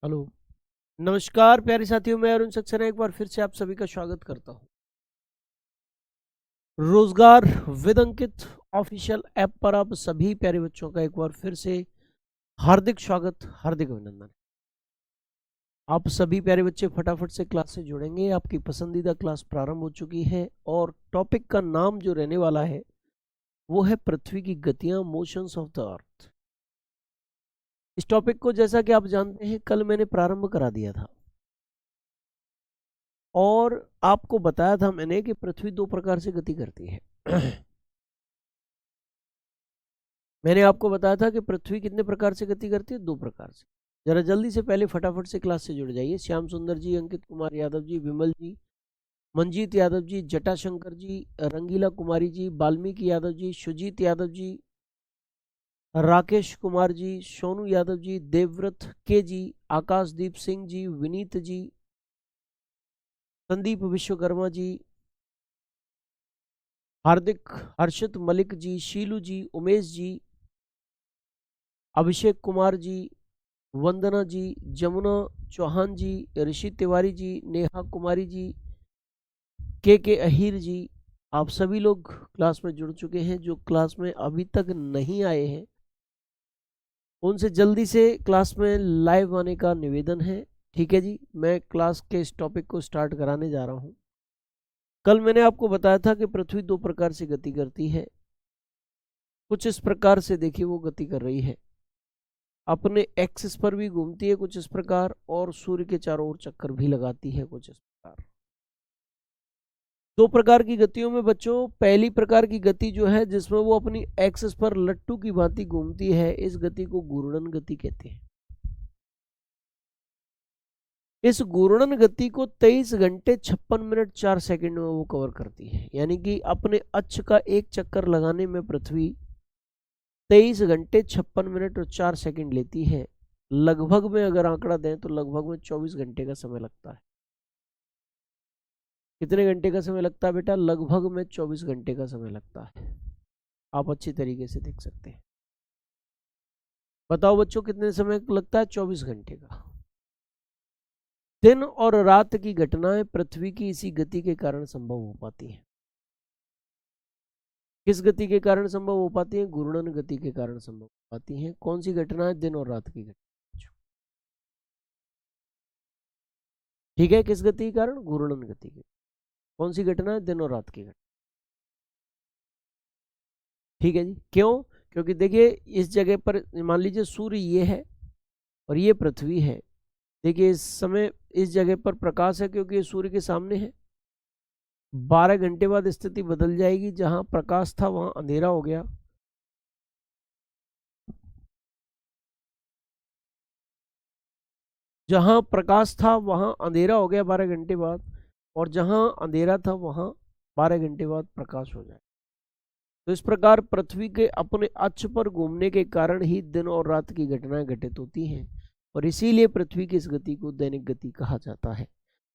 Hello. नमस्कार प्यारे साथियों, मैं अरुण सक्सेना एक बार फिर से आप सभी का स्वागत करता हूं रोजगार विद अंकित ऑफिशियल ऐप पर। आप सभी प्यारे बच्चों का एक बार फिर से हार्दिक स्वागत, हार्दिक अभिनंदन। आप सभी प्यारे बच्चे फटाफट से क्लास से जुड़ेंगे। आपकी पसंदीदा क्लास प्रारंभ हो चुकी है और टॉपिक का नाम जो रहने वाला है वो है पृथ्वी की गतियां, मोशंस ऑफ द अर्थ। इस टॉपिक को जैसा कि आप जानते हैं कल मैंने प्रारंभ करा दिया था और आपको बताया था मैंने कि पृथ्वी दो प्रकार से गति करती है। मैंने आपको बताया था कि पृथ्वी कितने प्रकार से गति करती है, दो प्रकार से। जरा जल्दी से पहले फटाफट से क्लास से जुड़ जाइए। श्याम सुंदर जी, अंकित कुमार यादव जी, विमल जी, मंजीत यादव जी, जटाशंकर जी, रंगीला कुमारी जी, वाल्मीकि यादव जी, सुजीत यादव जी, राकेश कुमार जी, सोनू यादव जी, देवव्रत के जी, आकाशदीप सिंह जी, विनीत जी, संदीप विश्वकर्मा जी, हार्दिक, हर्षित मलिक जी, शीलू जी, उमेश जी, अभिषेक कुमार जी, वंदना जी, जमुना चौहान जी, ऋषि तिवारी जी, नेहा कुमारी जी, के अहीर जी। आप सभी लोग क्लास में जुड़ चुके हैं। जो क्लास में अभी तक नहीं आए हैं उनसे जल्दी से क्लास में लाइव आने का निवेदन है। ठीक है जी, मैं क्लास के इस टॉपिक को स्टार्ट कराने जा रहा हूं। कल मैंने आपको बताया था कि पृथ्वी दो प्रकार से गति करती है। कुछ इस प्रकार से देखिए वो गति कर रही है, अपने एक्सिस पर भी घूमती है कुछ इस प्रकार, और सूर्य के चारों ओर चक्कर भी लगाती है कुछ इस प्रकार। दो प्रकार की गतियों में बच्चों, पहली प्रकार की गति जो है जिसमें वो अपनी एक्सिस पर लट्टू की भांति घूमती है, इस गति को घूर्णन गति कहते हैं। इस घूर्णन गति को 23 घंटे 56 मिनट 4 सेकंड में वो कवर करती है। यानी कि अपने अक्ष का एक चक्कर लगाने में पृथ्वी 23 घंटे 56 मिनट और 4 सेकंड लेती है। लगभग में अगर आंकड़ा दें तो लगभग में 24 घंटे का समय लगता है। कितने घंटे का समय लगता है बेटा? लगभग में 24 घंटे का समय लगता है। आप अच्छी तरीके से देख सकते हैं। बताओ बच्चों कितने समय लगता है? 24 घंटे का। दिन और रात की घटनाएं पृथ्वी की इसी गति के कारण संभव हो पाती हैं। किस गति के कारण संभव हो पाती है? घूर्णन गति के कारण संभव हो पाती हैं। कौन सी घटनाएं? दिन और रात की घटना। ठीक है, किस गति के कारण? घूर्णन गति के। कौन सी घटना है? दिन और रात की घटना। ठीक है जी। क्यों? क्योंकि देखिए इस जगह पर मान लीजिए सूर्य ये है और ये पृथ्वी है। देखिए इस समय इस जगह पर प्रकाश है क्योंकि ये सूर्य के सामने है। 12 घंटे बाद स्थिति बदल जाएगी, जहां प्रकाश था वहां अंधेरा हो गया। जहां प्रकाश था वहां अंधेरा हो गया 12 घंटे बाद, और जहां अंधेरा था वहां 12 घंटे बाद प्रकाश हो जाए। तो इस प्रकार पृथ्वी के अपने अक्ष पर घूमने के कारण ही दिन और रात की घटनाएं घटित होती हैं, और इसीलिए पृथ्वी की इस गति को दैनिक गति कहा जाता है।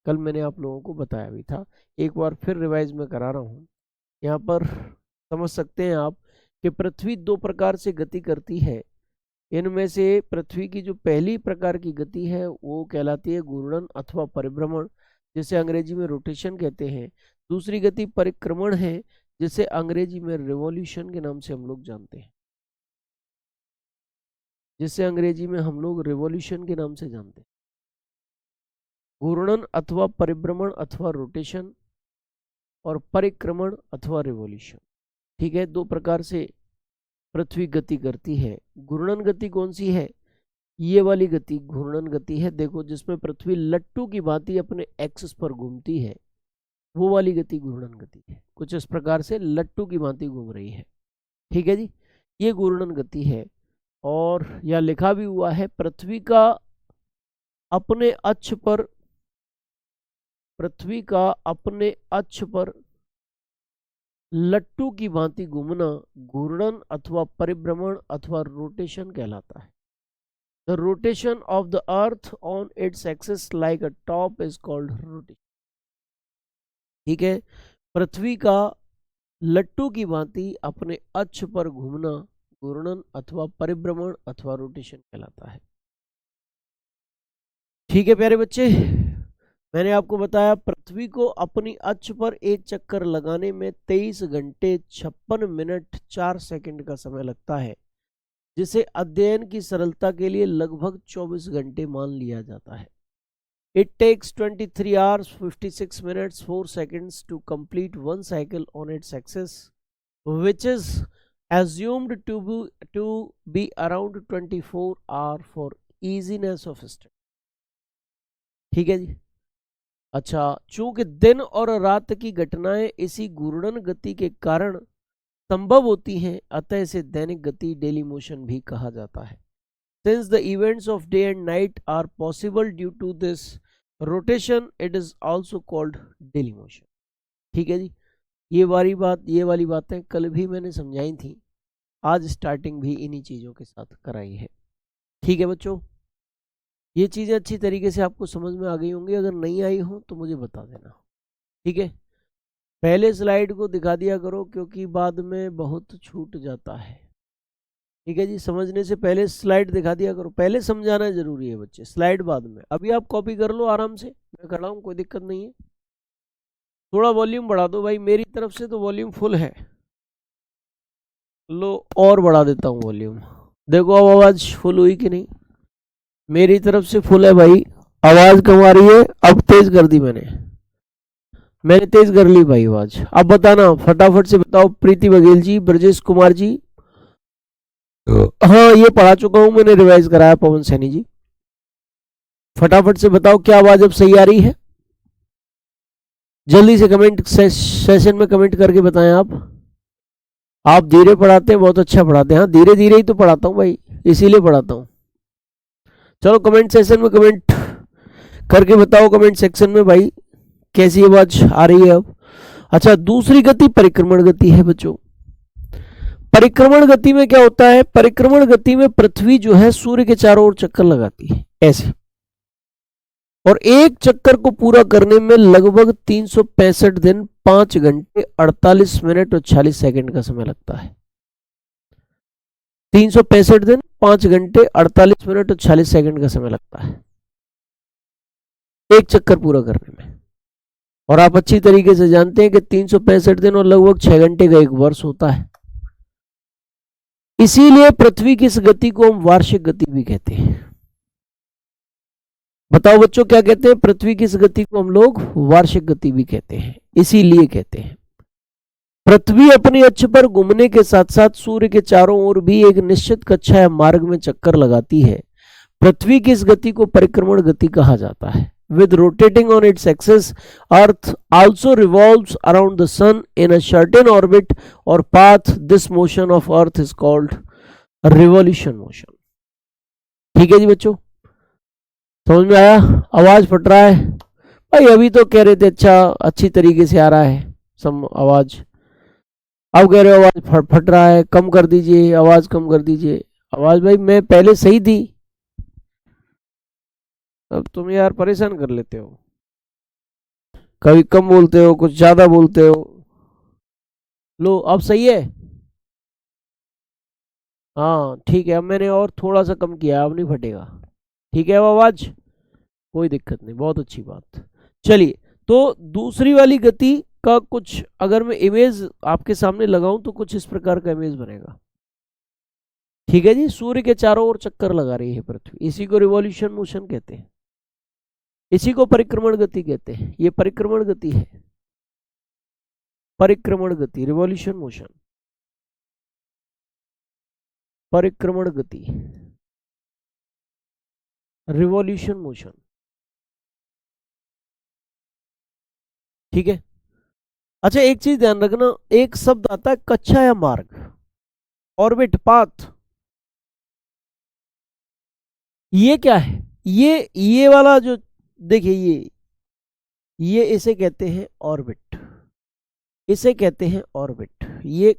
कल मैंने आप लोगों को बताया भी था, एक बार फिर रिवाइज में करा रहा हूँ। यहाँ पर समझ सकते हैं आप कि पृथ्वी दो प्रकार से गति करती है। इनमें से पृथ्वी की जो पहली प्रकार की गति है वो कहलाती है घूर्णन अथवा परिभ्रमण, जिसे अंग्रेजी में रोटेशन कहते हैं। दूसरी गति परिक्रमण है, जिसे अंग्रेजी में रिवॉल्यूशन के नाम से हम लोग जानते हैं। जिसे अंग्रेजी में हम लोग रिवॉल्यूशन के नाम से जानते हैं। घूर्णन अथवा परिभ्रमण अथवा रोटेशन, और परिक्रमण अथवा रिवॉल्यूशन। ठीक है, दो प्रकार से पृथ्वी गति करती है। घूर्णन गति कौन सी है? ये वाली गति घूर्णन गति है। देखो जिसमें पृथ्वी लट्टू की भांति अपने एक्सिस पर घूमती है, वो वाली गति घूर्णन गति है। कुछ इस प्रकार से लट्टू की भांति घूम रही है। ठीक है जी, ये घूर्णन गति है। और यह लिखा भी हुआ है, पृथ्वी का अपने अक्ष पर लट्टू की भांति घूमना घूर्णन अथवा परिभ्रमण अथवा रोटेशन कहलाता है। The rotation of the earth on its axis like a top is called rotation. ठीक है, पृथ्वी का लट्टू की भांति अपने अक्ष पर घूमना घूर्णन अथवा परिभ्रमण अथवा रोटेशन कहलाता है। ठीक है प्यारे बच्चे, मैंने आपको बताया पृथ्वी को अपनी अक्ष पर एक चक्कर लगाने में 23 घंटे 56 मिनट 4 सेकंड का समय लगता है, जिसे अध्ययन की सरलता के लिए लगभग 24 घंटे मान लिया जाता है। It takes 23 hours 56 minutes 4 seconds to complete one cycle on its axis, which is assumed to be around 24 hours for easiness of study। ठीक है जी। अच्छा, चूंकि दिन और रात की घटनाएं इसी घूर्णन गति के कारण संभव होती हैं, अतः इसे दैनिक गति डेली मोशन भी कहा जाता है। Since the events of day and night are possible due to this rotation, it is also called daily motion। ठीक है जी, ये वाली बातें कल भी मैंने समझाई थी, आज स्टार्टिंग भी इन्हीं चीज़ों के साथ कराई है। ठीक है बच्चों, ये चीज़ें अच्छी तरीके से आपको समझ में आ गई होंगी, अगर नहीं आई हो तो मुझे बता देना। ठीक है, पहले स्लाइड को दिखा दिया करो क्योंकि बाद में बहुत छूट जाता है। ठीक है जी, समझने से पहले स्लाइड दिखा दिया करो, पहले समझाना जरूरी है बच्चे, स्लाइड बाद में। अभी आप कॉपी कर लो आराम से, मैं खड़ा हूँ, कोई दिक्कत नहीं है। थोड़ा वॉल्यूम बढ़ा दो भाई, मेरी तरफ से तो वॉल्यूम फुल है। लो और बढ़ा देता हूँ वॉल्यूम, देखो अब आवाज फुल हुई कि नहीं। मेरी तरफ से फुल है भाई, आवाज कम आ रही है, अब तेज कर दी मैंने तेज कर ली भाई आवाज। अब बताना, फटाफट से बताओ। प्रीति बघेल जी, ब्रजेश कुमार जी, हाँ ये पढ़ा चुका हूं मैंने, रिवाइज कराया। पवन सैनी जी, फटाफट से बताओ क्या आवाज अब सही आ रही है? जल्दी से कमेंट सेशन में कमेंट करके बताएं। आप धीरे पढ़ाते हैं, बहुत अच्छा पढ़ाते हैं। हाँ धीरे धीरे ही तो पढ़ाता हूँ भाई, इसीलिए पढ़ाता हूँ। चलो कमेंट सेशन में कमेंट करके बताओ, कमेंट सेक्शन में भाई कैसी आवाज आ रही है अब। अच्छा, दूसरी गति परिक्रमण गति है बच्चों। परिक्रमण गति में क्या होता है? परिक्रमण गति में पृथ्वी जो है सूर्य के चारों ओर चक्कर लगाती है ऐसे, और एक चक्कर को पूरा करने में लगभग 365 दिन 5 घंटे 48 मिनट और 46 सेकंड का समय लगता है। 365 दिन 5 घंटे 48 मिनट और 46 सेकंड का समय लगता है एक चक्कर पूरा करने में। और आप अच्छी तरीके से जानते हैं कि 365 दिन और लगभग 6 घंटे का एक वर्ष होता है। इसीलिए पृथ्वी की इस गति को हम वार्षिक गति भी कहते हैं। बताओ बच्चों क्या कहते हैं? पृथ्वी की इस गति को हम लोग वार्षिक गति भी कहते हैं। इसीलिए कहते हैं पृथ्वी अपनी अक्ष पर घूमने के साथ साथ सूर्य के चारों ओर भी एक निश्चित कक्षा या मार्ग में चक्कर लगाती है। पृथ्वी की इस गति को परिक्रमण गति कहा जाता है। With rotating on its axis, Earth also revolves around the sun in a certain orbit or path. This motion of Earth is called revolution motion। ठीक है जी बच्चों, समझ में आया? आवाज फट रहा है भाई? अभी तो कह रहे थे अच्छा अच्छी तरीके से आ रहा है सब आवाज, अब कह रहे हो आवाज फट रहा है, कम कर दीजिए आवाज, कम कर दीजिए आवाज। भाई मैं पहले सही थी, अब तुम यार परेशान कर लेते हो, कभी कम बोलते हो, कुछ ज्यादा बोलते हो। लो अब सही है? हाँ ठीक है, अब मैंने और थोड़ा सा कम किया, अब नहीं फटेगा। ठीक है अब आवाज, कोई दिक्कत नहीं, बहुत अच्छी बात। चलिए, तो दूसरी वाली गति का कुछ अगर मैं इमेज आपके सामने लगाऊं तो कुछ इस प्रकार का इमेज बनेगा। ठीक है जी, सूर्य के चारों ओर चक्कर लगा रही है पृथ्वी, इसी को रिवॉल्यूशन मोशन कहते हैं, इसी को परिक्रमण गति कहते हैं। ये परिक्रमण गति है, परिक्रमण गति, रिवॉल्यूशन मोशन, परिक्रमण गति, रिवॉल्यूशन मोशन। ठीक है, अच्छा एक चीज ध्यान रखना, एक शब्द आता है कक्षा या मार्ग, ऑर्बिट, पाथ। ये क्या है? ये वाला जो देखिए, ये इसे कहते हैं ऑर्बिट, इसे कहते हैं ऑर्बिट। ये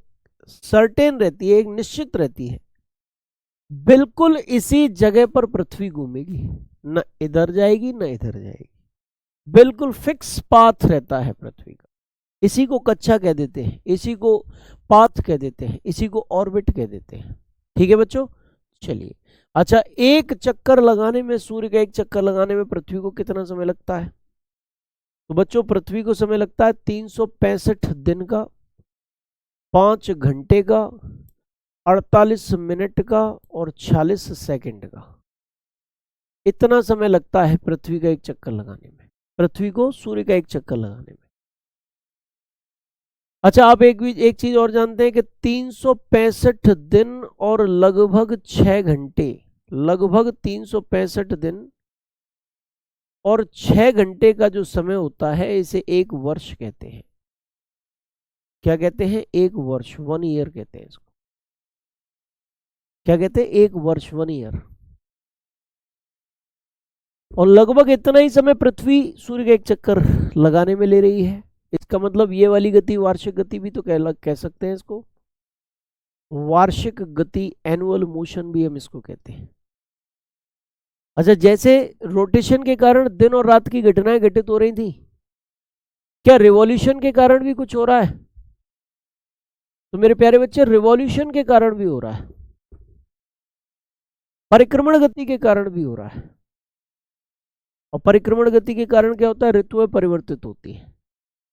सर्टेन रहती है, एक निश्चित रहती है, बिल्कुल इसी जगह पर पृथ्वी घूमेगी, न इधर जाएगी न इधर जाएगी, बिल्कुल फिक्स पाथ रहता है पृथ्वी का। इसी को कक्षा कह देते हैं, इसी को पाथ कह देते हैं, इसी को ऑर्बिट कह देते हैं। ठीक है बच्चों, चलिए, अच्छा, एक चक्कर लगाने में, सूर्य का एक चक्कर लगाने में पृथ्वी को कितना समय लगता है? तो बच्चों, पृथ्वी को समय लगता है 365 दिन का, 5 घंटे का, 48 मिनट का और 46 सेकंड का। इतना समय लगता है पृथ्वी का एक चक्कर लगाने में, पृथ्वी को सूर्य का एक चक्कर लगाने में। अच्छा, आप एक चीज और जानते हैं कि 365 दिन और लगभग 6 घंटे, लगभग 365 दिन और 6 घंटे का जो समय होता है, इसे एक वर्ष कहते हैं। क्या कहते हैं? एक वर्ष, 1 ईयर कहते हैं इसको। क्या कहते हैं? एक वर्ष, 1 ईयर। और लगभग इतना ही समय पृथ्वी सूर्य का एक चक्कर लगाने में ले रही है। इसका मतलब ये वाली गति वार्षिक गति भी तो कह सकते हैं इसको, वार्षिक गति, एनुअल मोशन भी हम इसको कहते हैं। अच्छा, जैसे रोटेशन के कारण दिन और रात की घटनाएं घटित हो रही थी, क्या रिवॉल्यूशन के कारण भी कुछ हो रहा है? तो मेरे प्यारे बच्चे, रिवॉल्यूशन के कारण भी हो रहा है, परिक्रमण गति के कारण भी हो रहा है। और परिक्रमण गति के कारण क्या होता है? ऋतुएं परिवर्तित होती है,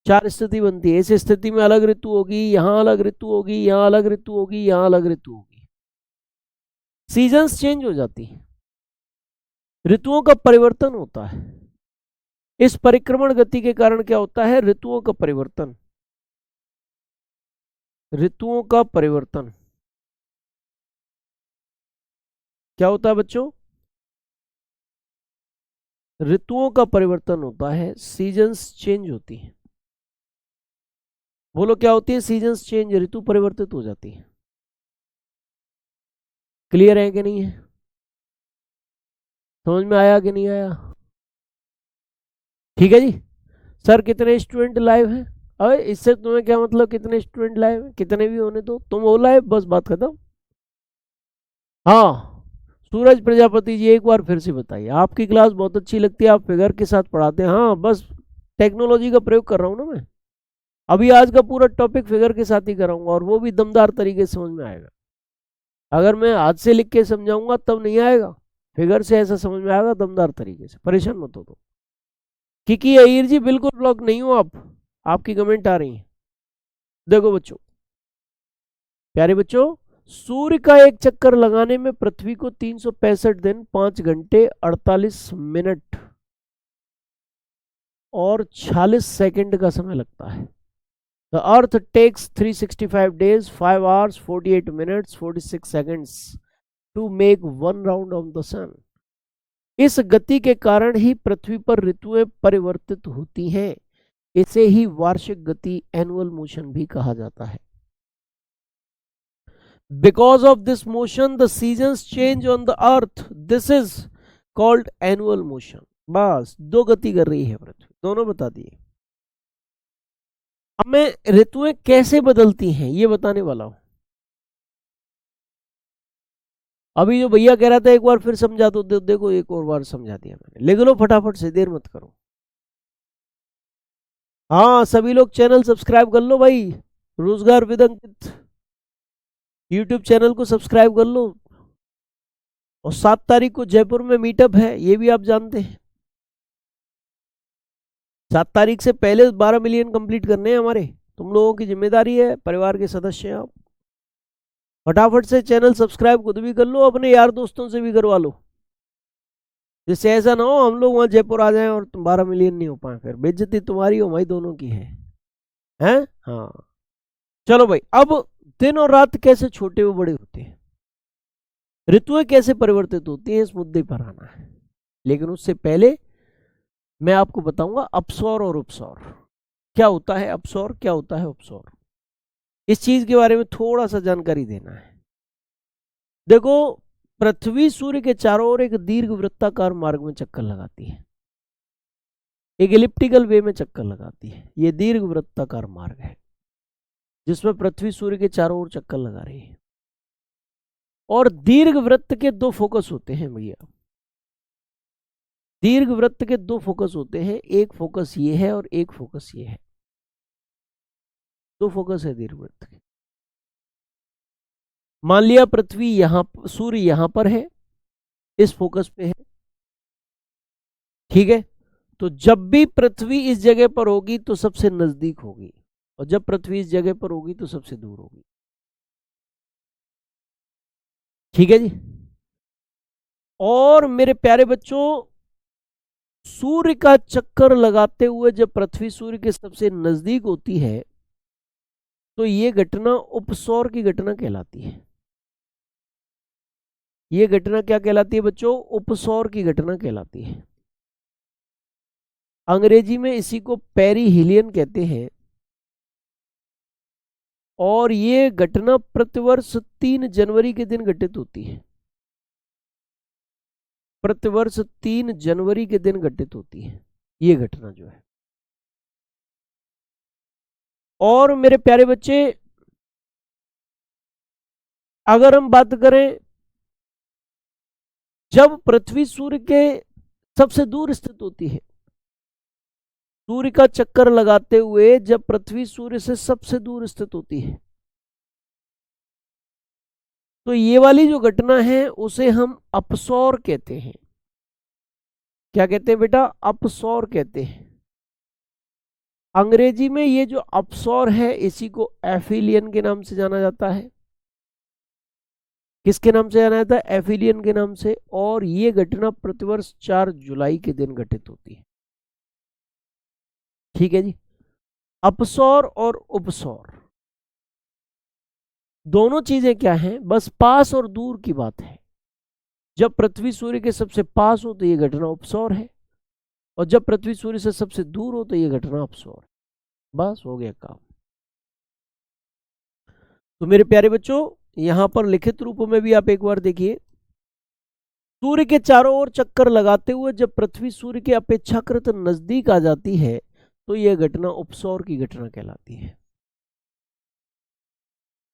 4 स्थिति बनती है। इस स्थिति में अलग ऋतु होगी, यहां अलग ऋतु होगी, यहां अलग ऋतु होगी, यहां अलग ऋतु होगी, सीजन्स चेंज हो जाती है, ऋतुओं का परिवर्तन होता है। इस परिक्रमण गति के कारण क्या होता है? ऋतुओं का परिवर्तन, ऋतुओं का परिवर्तन क्या होता है बच्चों? ऋतुओं का परिवर्तन होता है, सीजन्स चेंज होती है। बोलो, क्या होती है? सीजन्स चेंज, ऋतु परिवर्तित हो जाती है। क्लियर है कि नहीं है? समझ में आया कि नहीं आया? ठीक है जी। सर, कितने स्टूडेंट लाइव हैं? अरे इससे तुम्हें क्या मतलब कितने स्टूडेंट लाइव हैं? कितने भी होने दो, तुम हो लाइव, बस बात खत्म। हाँ, सूरज प्रजापति जी, एक बार फिर से बताइए। आपकी क्लास बहुत अच्छी लगती है, आप फिगर के साथ पढ़ाते हैं। हाँ, बस टेक्नोलॉजी का प्रयोग कर रहा हूँ ना मैं। अभी आज का पूरा टॉपिक फिगर के साथ ही कराऊंगा, और वो भी दमदार तरीके से समझ में आएगा। अगर मैं हाथ से लिख के समझाऊंगा तब नहीं आएगा, फिगर से ऐसा समझ में आएगा दमदार तरीके से। परेशान मत हो। तो किकी अय्यर जी, बिल्कुल ब्लॉक नहीं हो आप, आपकी कमेंट आ रही है। देखो बच्चों, प्यारे बच्चों, सूर्य का एक चक्कर लगाने में पृथ्वी को 365 दिन, 5 घंटे, 48 मिनट और 46 सेकंड का समय लगता है। The earth takes 365 days, 5 hours, 48 minutes, 46 seconds to make one round of the sun. इस गति के कारण ही पृथ्वी पर ऋतुएं परिवर्तित होती हैं। इसे ही वार्षिक गति, एनुअल मोशन भी कहा जाता है। Because of this motion, the seasons change on the earth. This is called annual motion. बस 2 गति कर रही है पृथ्वी, दोनों बता दिए। अब मैं ऋतुएं कैसे बदलती हैं ये बताने वाला हूं। अभी जो भैया कह रहा था एक बार फिर समझा दो, देखो एक और बार समझा दिया मैंने, लिख लो फटाफट से, देर मत करो। हाँ, सभी लोग चैनल सब्सक्राइब कर लो भाई, रोजगार विद अंकित यूट्यूब चैनल को सब्सक्राइब कर लो। और 7 तारीख को जयपुर में मीटअप है, ये भी आप जानते हैं। 7 तारीख से पहले 12 मिलियन कंप्लीट करने हैं हमारे, तुम लोगों की जिम्मेदारी है, परिवार के सदस्य हैं आप। फटाफट से चैनल सब्सक्राइब खुद भी कर लो, अपने यार दोस्तों से भी करवा लो, जिससे ऐसा ना हो हम लोग वहां जयपुर आ जाएं और तुम 12 मिलियन नहीं हो पाए, फिर बेइज्जती तुम्हारी हो भाई, दोनों की है, हैं? हाँ, चलो भाई, अब दिन और रात कैसे छोटे व बड़े होते हैं, ऋतुएं कैसे परिवर्तित होती हैं, इस मुद्दे पर आना है। लेकिन उससे पहले मैं आपको बताऊंगा अपसौर और उपसौर क्या होता है, अपसौर क्या होता है, उपसौर, इस चीज के बारे में थोड़ा सा जानकारी देना है। देखो, पृथ्वी सूर्य के चारों ओर एक दीर्घ वृत्ताकार मार्ग में चक्कर लगाती है, एक एलिप्टिकल वे में चक्कर लगाती है। ये दीर्घ वृत्ताकार मार्ग है जिसमें पृथ्वी सूर्य के चारों ओर चक्कर लगा रही है। और दीर्घ वृत्त के 2 फोकस होते हैं भैया, दीर्घ वृत्त के 2 फोकस होते हैं, एक फोकस ये है और एक फोकस ये है। 2 फोकस है दीर्घ वृत्त के। मान लिया पृथ्वी यहां, सूर्य यहां पर है, इस फोकस पे है, ठीक है। तो जब भी पृथ्वी इस जगह पर होगी तो सबसे नजदीक होगी, और जब पृथ्वी इस जगह पर होगी तो सबसे दूर होगी, ठीक है जी। और मेरे प्यारे बच्चों, सूर्य का चक्कर लगाते हुए जब पृथ्वी सूर्य के सबसे नजदीक होती है तो ये घटना उपसौर की घटना कहलाती है। ये घटना क्या कहलाती है बच्चों? उपसौर की घटना कहलाती है। अंग्रेजी में इसी को पेरीहिलियन कहते हैं। और ये घटना प्रतिवर्ष 3 जनवरी के दिन घटित होती है। प्रतिवर्ष 3 जनवरी के दिन घटित होती है ये घटना जो है। और मेरे प्यारे बच्चे, अगर हम बात करें जब पृथ्वी सूर्य के सबसे दूर स्थित होती है, सूर्य का चक्कर लगाते हुए जब पृथ्वी सूर्य से सबसे दूर स्थित होती है, तो ये वाली जो घटना है उसे हम अपसौर कहते हैं। क्या कहते हैं बेटा? अपसौर कहते हैं। अंग्रेजी में ये जो अपसौर है इसी को एफिलियन के नाम से जाना जाता है। किसके नाम से जाना जाता है? एफिलियन के नाम से। और ये घटना प्रतिवर्ष 4 जुलाई के दिन घटित होती है, ठीक है जी। अपसौर और उपसौर दोनों चीजें क्या हैं? बस पास और दूर की बात है। जब पृथ्वी सूर्य के सबसे पास हो तो ये घटना उपसौर है, और जब पृथ्वी सूर्य से सबसे दूर हो तो ये घटना अपसौर। बस हो गया काम। तो मेरे प्यारे बच्चों, यहां पर लिखित रूप में भी आप एक बार देखिए, सूर्य के चारों ओर चक्कर लगाते हुए जब पृथ्वी सूर्य के अपेक्षाकृत नजदीक आ जाती है तो यह घटना उपसौर की घटना कहलाती है।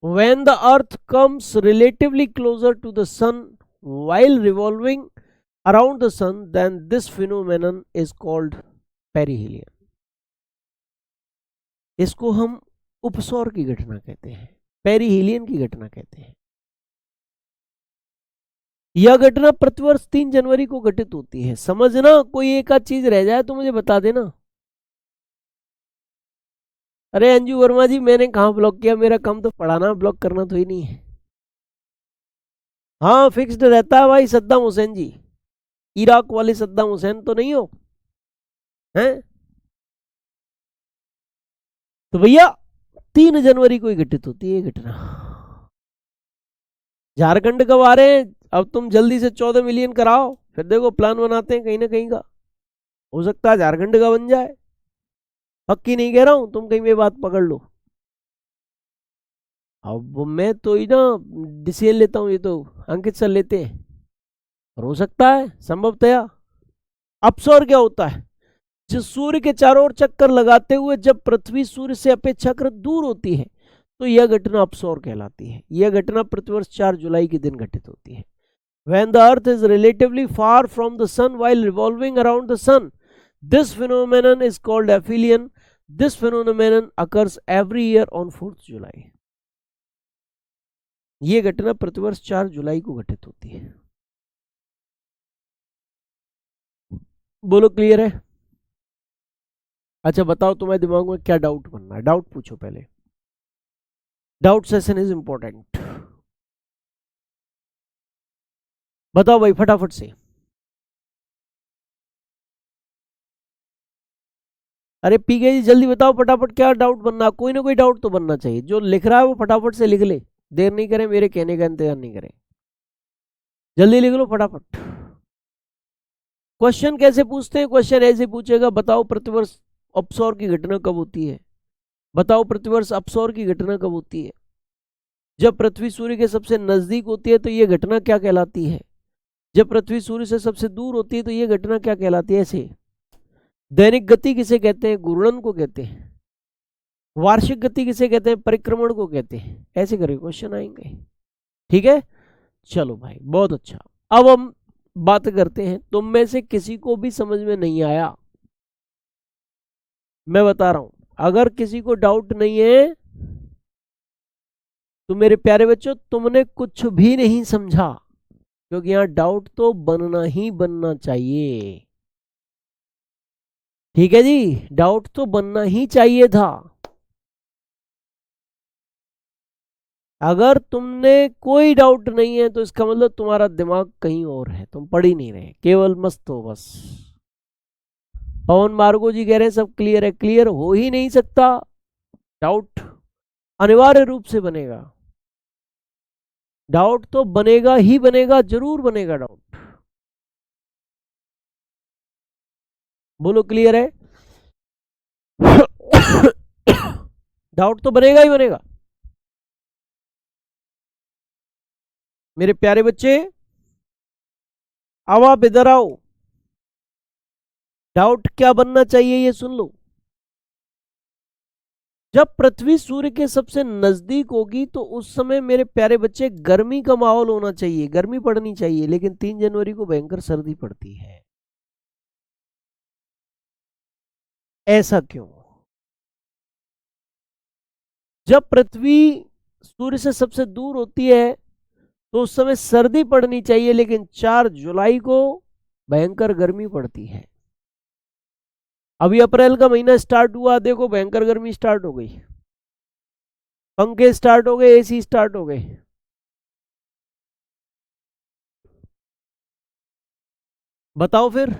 When the earth comes relatively closer to the sun while revolving around the sun, then this phenomenon is called perihelion. इसको हम उपसौर की घटना कहते हैं, पेरिहिलियन की घटना कहते हैं। यह घटना प्रतिवर्ष 3 जनवरी को घटित होती है। समझना, कोई एक आध चीज रह जाए तो मुझे बता देना। अरे अंजू वर्मा जी, मैंने कहाँ ब्लॉक किया? मेरा काम तो पढ़ाना, ब्लॉक करना तो ही नहीं है। हाँ, फिक्स्ड रहता है भाई सद्दाम हुसैन जी। इराक वाले सद्दाम हुसैन तो नहीं हो हैं? तो भैया 3 जनवरी को ही घटित होती है ये घटना। झारखंड कब आ रहे हैं? अब तुम जल्दी से 14 मिलियन कराओ, फिर देखो प्लान बनाते हैं कहीं ना कहीं का। हो सकता है झारखंड का बन जाए, पक्की नहीं कह रहा हूं, तुम कहीं भी बात पकड़ लो। अब मैं तो ही ना डिसीजन लेता हूँ, ये तो अंकित सर लेते हैं। और हो सकता है संभवतया। अपसौर क्या होता है? जो सूर्य के चारों ओर चक्कर लगाते हुए जब पृथ्वी सूर्य से अपेक्षाकृत दूर होती है तो यह घटना अपसौर कहलाती है। यह घटना प्रतिवर्ष 4 जुलाई के दिन घटित होती है। When the earth is relatively far from the sun while revolving around the sun, this phenomenon is called aphelion. This phenomenon occurs every year on 4th July. यह घटना प्रतिवर्ष 4 जुलाई को घटित होती है। बोलो क्लियर है? अच्छा बताओ, तुम्हारे दिमाग में क्या डाउट बनना है? डाउट पूछो पहले। Doubt session is important. बताओ भाई फटाफट से। अरे पीके जी जल्दी बताओ फटाफट, क्या डाउट बनना? कोई ना कोई डाउट तो बनना चाहिए। जो लिख रहा है वो फटाफट से लिख ले, देर नहीं करें, मेरे कहने का इंतजार नहीं करें, जल्दी लिख लो फटाफट। क्वेश्चन कैसे पूछते हैं? क्वेश्चन ऐसे पूछेगा, बताओ प्रतिवर्ष अपसौर की घटना कब होती है? बताओ प्रतिवर्ष अपसौर की घटना कब होती है? जब पृथ्वी सूर्य के सबसे नजदीक होती है तो यह घटना क्या कहलाती है? जब पृथ्वी सूर्य से सबसे दूर होती है तो यह घटना क्या कहलाती है? ऐसे। दैनिक गति किसे कहते हैं? घूर्णन को कहते हैं। वार्षिक गति किसे कहते हैं? परिक्रमण को कहते हैं। ऐसे करके क्वेश्चन आएंगे, ठीक है। चलो भाई बहुत अच्छा। अब हम बात करते हैं, तुम में से किसी को भी समझ में नहीं आया, मैं बता रहा हूं, अगर किसी को डाउट नहीं है तो मेरे प्यारे बच्चों, तुमने कुछ भी नहीं समझा, क्योंकि यहाँ डाउट तो बनना ही बनना चाहिए। ठीक है जी, डाउट तो बनना ही चाहिए था। अगर तुमने कोई डाउट नहीं है तो इसका मतलब तुम्हारा दिमाग कहीं और है, तुम पढ़ ही नहीं रहे, केवल मस्त हो बस। पवन मार्गो जी कह रहे हैं सब क्लियर है। क्लियर हो ही नहीं सकता, डाउट अनिवार्य रूप से बनेगा। डाउट तो बनेगा ही बनेगा, जरूर बनेगा डाउट। बोलो क्लियर है? डाउट तो बनेगा ही बनेगा। मेरे प्यारे बच्चे, अब आप इधर आओ। डाउट क्या बनना चाहिए ये सुन लो। जब पृथ्वी सूर्य के सबसे नजदीक होगी तो उस समय मेरे प्यारे बच्चे गर्मी का माहौल होना चाहिए, गर्मी पड़नी चाहिए, लेकिन 3 जनवरी को भयंकर सर्दी पड़ती है। ऐसा क्यों? जब पृथ्वी सूर्य से सबसे दूर होती है तो उस समय सर्दी पड़नी चाहिए, लेकिन 4 जुलाई को भयंकर गर्मी पड़ती है। अभी अप्रैल का महीना स्टार्ट हुआ, देखो भयंकर गर्मी स्टार्ट हो गई, पंखे स्टार्ट हो गए, एसी स्टार्ट हो गए। बताओ फिर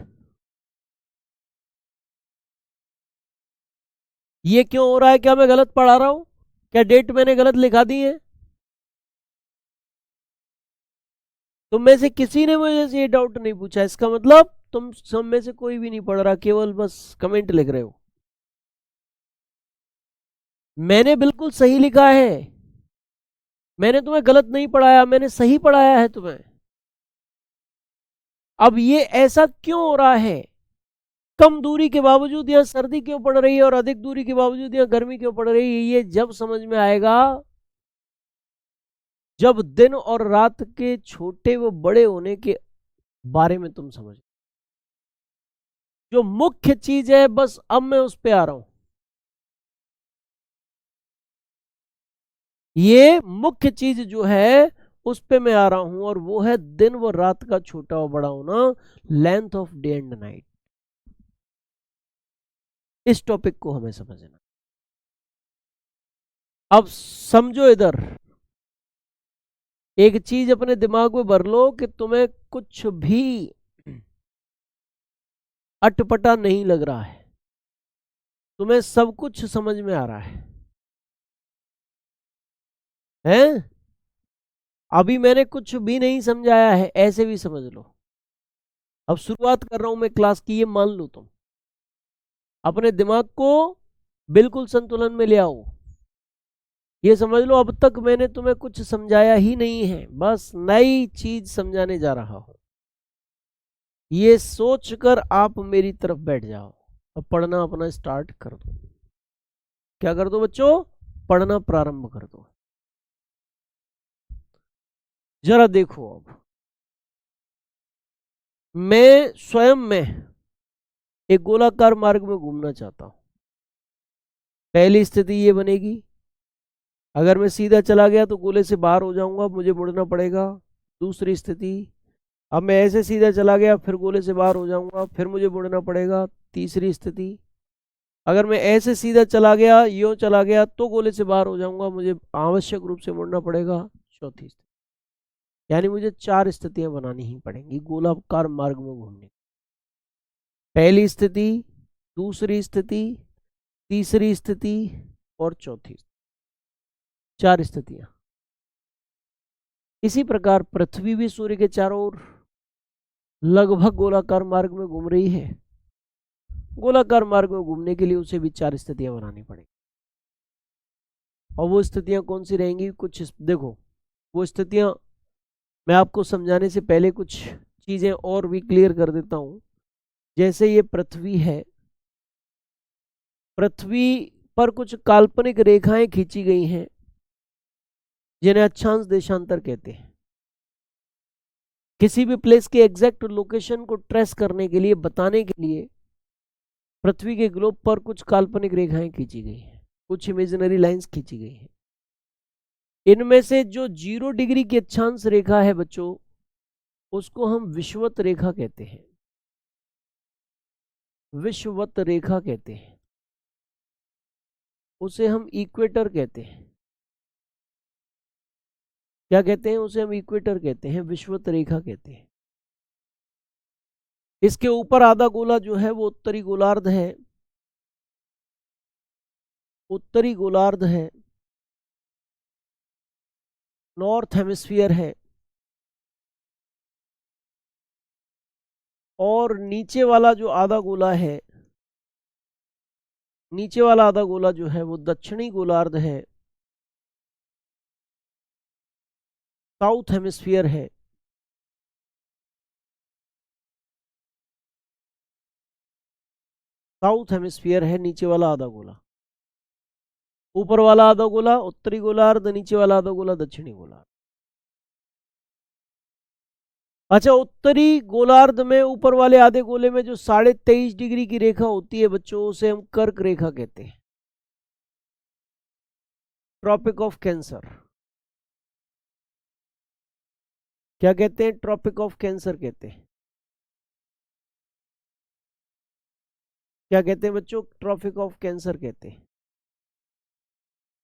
ये क्यों हो रहा है? क्या मैं गलत पढ़ा रहा हूं? क्या डेट मैंने गलत लिखा दी है? तुम में से किसी ने मुझे से ये डाउट नहीं पूछा, इसका मतलब तुम सब में से कोई भी नहीं पढ़ रहा, केवल बस कमेंट लिख रहे हो। मैंने बिल्कुल सही लिखा है, मैंने तुम्हें गलत नहीं पढ़ाया, मैंने सही पढ़ाया है तुम्हें। अब ये ऐसा क्यों हो रहा है? कम दूरी के बावजूद यहाँ सर्दी क्यों पड़ रही है और अधिक दूरी के बावजूद यहाँ गर्मी क्यों पड़ रही है, ये जब समझ में आएगा जब दिन और रात के छोटे व बड़े होने के बारे में तुम समझ। जो मुख्य चीज है, बस अब मैं उस पे आ रहा हूं। ये मुख्य चीज जो है उस पे मैं आ रहा हूं, और वो है दिन व रात का छोटा व बड़ा होना, length of day and night. इस टॉपिक को हमें समझना। अब समझो इधर, एक चीज अपने दिमाग में भर लो कि तुम्हें कुछ भी अटपटा नहीं लग रहा है, तुम्हें सब कुछ समझ में आ रहा है, हैं? अभी मैंने कुछ भी नहीं समझाया है, ऐसे भी समझ लो। अब शुरुआत कर रहा हूं मैं क्लास की, ये मान लो तुम अपने दिमाग को बिल्कुल संतुलन में ले आओ। ये समझ लो अब तक मैंने तुम्हें कुछ समझाया ही नहीं है, बस नई चीज समझाने जा रहा हूं। ये सोचकर आप मेरी तरफ बैठ जाओ, अब पढ़ना अपना स्टार्ट कर दो। क्या कर दो बच्चों? पढ़ना प्रारंभ कर दो। जरा देखो, अब मैं स्वयं में एक गोलाकार मार्ग में घूमना चाहता हूं। पहली स्थिति ये बनेगी, अगर मैं सीधा चला गया तो गोले से बाहर हो जाऊंगा, मुझे मुड़ना पड़ेगा। दूसरी स्थिति, अब मैं ऐसे सीधा चला गया फिर गोले से बाहर हो जाऊंगा, फिर मुझे मुड़ना पड़ेगा। तीसरी स्थिति, अगर मैं ऐसे सीधा चला गया, यूं चला गया तो गोले से बाहर हो जाऊंगा, मुझे आवश्यक रूप से मुड़ना पड़ेगा। चौथी स्थिति, यानी मुझे 4 स्थितियां बनानी ही पड़ेंगी गोलाकार मार्ग में घूमने। पहली स्थिति, दूसरी स्थिति, तीसरी स्थिति और चौथी। 4 स्थितियां। इसी प्रकार पृथ्वी भी सूर्य के चारों ओर लगभग गोलाकार मार्ग में घूम रही है। गोलाकार मार्ग में घूमने के लिए उसे भी 4 स्थितियां बनानी पड़ेगी। और वो स्थितियां कौन सी रहेंगी? कुछ देखो, वो स्थितियां मैं आपको समझाने से पहले कुछ चीजें और भी क्लियर कर देता हूं। जैसे ये पृथ्वी है, पृथ्वी पर कुछ काल्पनिक रेखाएं खींची गई हैं जिन्हें अक्षांश देशांतर कहते हैं। किसी भी प्लेस के एग्जैक्ट लोकेशन को ट्रेस करने के लिए, बताने के लिए पृथ्वी के ग्लोब पर कुछ काल्पनिक रेखाएं खींची गई हैं, कुछ इमेजिनरी लाइंस खींची गई हैं। इनमें से जो 0 डिग्री की अक्षांश रेखा है बच्चों, उसको हम विषुवत रेखा कहते हैं, विषुवत रेखा कहते हैं। उसे हम इक्वेटर कहते हैं। क्या कहते हैं? उसे हम इक्वेटर कहते हैं, विषुवत रेखा कहते हैं। इसके ऊपर आधा गोला जो है वो उत्तरी गोलार्ध है, उत्तरी गोलार्ध है, नॉर्थ हेमिस्फीयर है। और नीचे वाला जो आधा गोला है, नीचे वाला आधा गोला जो है वो दक्षिणी गोलार्ध है, साउथ हेमिस्फीयर है। साउथ हेमिस्फीयर है नीचे वाला आधा गोला। ऊपर वाला आधा गोला उत्तरी गोलार्ध, नीचे वाला आधा गोला दक्षिणी गोलार्ध। अच्छा, उत्तरी गोलार्ध में ऊपर वाले आधे गोले में जो 23.5 डिग्री की रेखा होती है बच्चों, उसे हम कर्क रेखा कहते हैं, ट्रॉपिक ऑफ कैंसर। क्या कहते हैं? ट्रॉपिक ऑफ कैंसर कहते हैं। क्या कहते हैं बच्चों? ट्रॉपिक ऑफ कैंसर कहते हैं।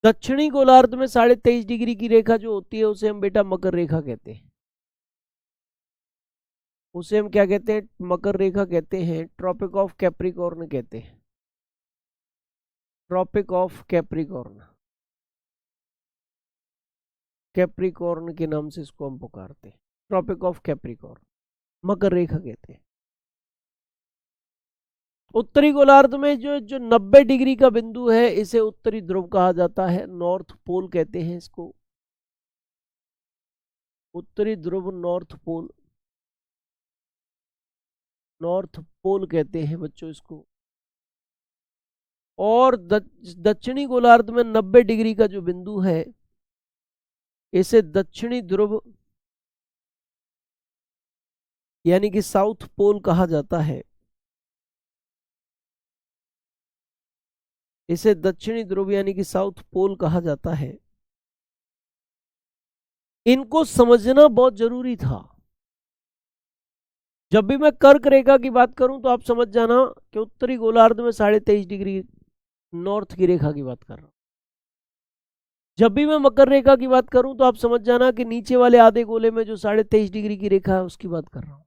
दक्षिणी गोलार्ध में 23.5 डिग्री की रेखा जो होती है उसे हम बेटा मकर रेखा कहते हैं। उसे हम क्या कहते हैं? मकर रेखा कहते हैं, ट्रॉपिक ऑफ कैप्रिकॉर्न कहते हैं, ट्रॉपिक ऑफ कैप्रिकॉर्न, कैप्रिकॉर्न के नाम से इसको हम पुकारते हैं, ट्रॉपिक ऑफ कैप्रिकॉर्न, मकर रेखा कहते हैं। उत्तरी गोलार्ध में जो 90 डिग्री का बिंदु है, इसे उत्तरी ध्रुव कहा जाता है, नॉर्थ पोल कहते हैं इसको, उत्तरी ध्रुव, नॉर्थ पोल, नॉर्थ पोल कहते हैं बच्चों इसको। और दक्षिणी गोलार्ध में 90 डिग्री का जो बिंदु है, इसे दक्षिणी ध्रुव यानी कि साउथ पोल कहा जाता है, इसे दक्षिणी ध्रुव यानी कि साउथ पोल कहा जाता है। इनको समझना बहुत जरूरी था। जब भी मैं कर्क रेखा की बात करूं तो आप समझ जाना कि उत्तरी गोलार्ध में 23.5 डिग्री नॉर्थ की रेखा की बात कर रहा हूं। जब भी मैं मकर रेखा की बात करूं तो आप समझ जाना कि नीचे वाले आधे गोले में जो 23.5 डिग्री की रेखा है उसकी बात कर रहा हूं।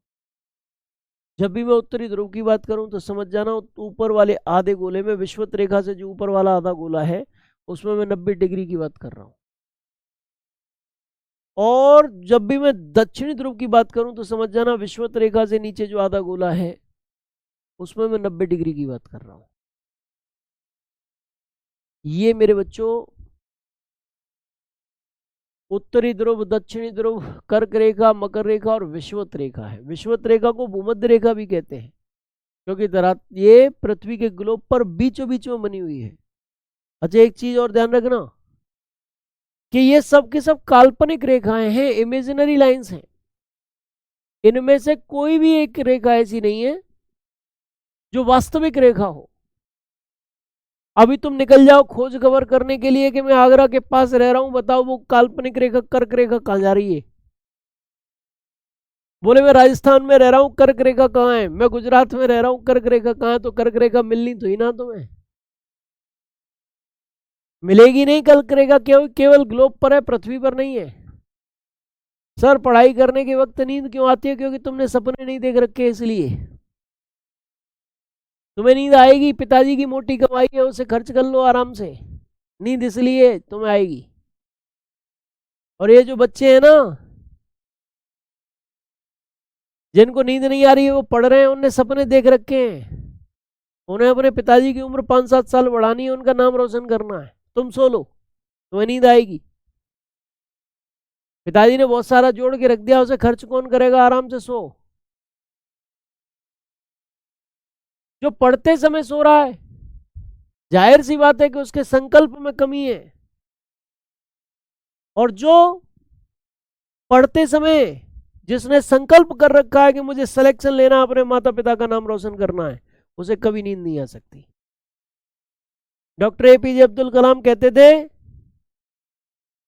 जब भी मैं उत्तरी ध्रुव की बात करूं तो समझ जाना ऊपर वाले आधे गोले में, विषुवत रेखा से जो ऊपर वाला आधा गोला है उसमें मैं 90 डिग्री की बात कर रहा हूं। और जब भी मैं दक्षिणी ध्रुव की बात करूं तो समझ जाना विषुवत रेखा से नीचे जो आधा गोला है उसमें मैं 90 डिग्री की बात कर रहा हूं। ये मेरे बच्चों उत्तरी ध्रुव, दक्षिणी ध्रुव, कर्क रेखा, मकर रेखा और विषुवत रेखा है। विषुवत रेखा को भूमध्य रेखा भी कहते हैं, क्योंकि ये पृथ्वी के ग्लोब पर बीचों बीच में बनी हुई है। अच्छा, एक चीज और ध्यान रखना कि ये सब के सब काल्पनिक रेखाएं हैं, इमेजिनरी लाइंस हैं। इनमें से कोई भी एक रेखा ऐसी नहीं है जो वास्तविक रेखा हो। अभी तुम निकल जाओ खोज खबर करने के लिए कि मैं आगरा के पास रह रहा हूं, बताओ वो काल्पनिक रेखा कर्क रेखा कहां जा रही है? बोले मैं राजस्थान में रह रहा हूं, कर्क रेखा कहां है? मैं गुजरात में रह रहा हूं, कर्क रेखा कहां है? तो कर्क रेखा मिलनी तो ही ना तुम्हें, मिलेगी नहीं कर्क रेखा, केवल ग्लोब पर है, पृथ्वी पर नहीं है। सर पढ़ाई करने के वक्त नींद क्यों आती है? क्योंकि तुमने सपने नहीं देख रखे, इसलिए तुम्हें नींद आएगी। पिताजी की मोटी कमाई है, उसे खर्च कर लो आराम से, नींद इसलिए तुम्हें आएगी। और ये जो बच्चे हैं ना जिनको नींद नहीं आ रही है, वो पढ़ रहे हैं, उनने सपने देख रखे हैं, उन्हें अपने पिताजी की उम्र 5-7 साल बढ़ानी है, उनका नाम रोशन करना है। तुम सो लो, तुम्हें नींद आएगी। पिताजी ने बहुत सारा जोड़ के रख दिया, उसे खर्च कौन करेगा? आराम से सो। जो पढ़ते समय सो रहा है, जाहिर सी बात है कि उसके संकल्प में कमी है। और जो पढ़ते समय जिसने संकल्प कर रखा है कि मुझे सिलेक्शन लेना, अपने माता पिता का नाम रोशन करना है, उसे कभी नींद नहीं आ सकती। डॉक्टर एपीजे अब्दुल कलाम कहते थे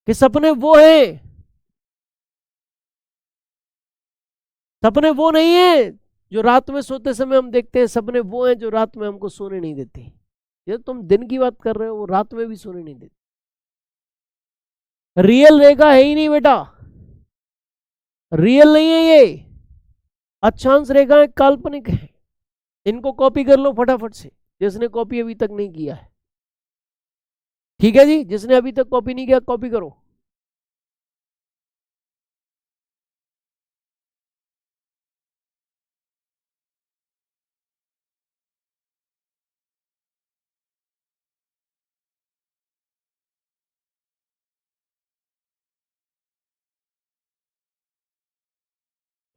कि सपने वो हैं, सपने वो नहीं है जो रात में सोते समय हम देखते हैं, सपने वो हैं जो रात में हमको सोने नहीं देते। ये तुम दिन की बात कर रहे हो, वो रात में भी सोने नहीं देते। रियल रेखा है ही नहीं बेटा, रियल नहीं है ये, अक्षांश रेखाएं काल्पनिक है। इनको कॉपी कर लो फटाफट से, जिसने कॉपी अभी तक नहीं किया है। ठीक है जी, जिसने अभी तक कॉपी नहीं किया कॉपी करो।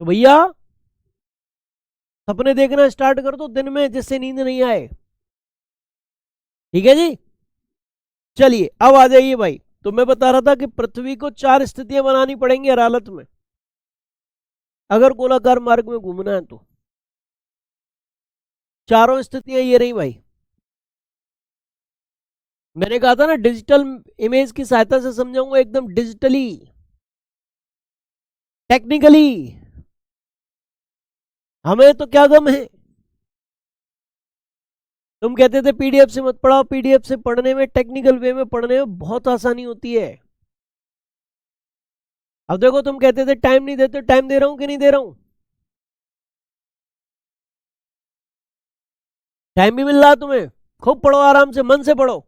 तो भैया सपने देखना स्टार्ट कर दो दिन में, जिससे नींद नहीं आए। ठीक है जी, चलिए अब आ जाइए भाई। तो मैं बता रहा था कि पृथ्वी को 4 स्थितियां बनानी पड़ेंगी हर हालत में, अगर गोलाकार मार्ग में घूमना है तो। चारों स्थितियां ये रही भाई। मैंने कहा था ना डिजिटल इमेज की सहायता से समझाऊंगा, एकदम डिजिटली, टेक्निकली। हमें तो क्या गम है, तुम कहते थे पीडीएफ से मत पढ़ाओ, पीडीएफ से पढ़ने में, टेक्निकल वे में पढ़ने में बहुत आसानी होती है। अब देखो तुम कहते थे टाइम नहीं देते, टाइम दे रहा हूं कि नहीं दे रहा हूं? टाइम भी मिल रहा है तुम्हें, खूब पढ़ो, आराम से मन से पढ़ो,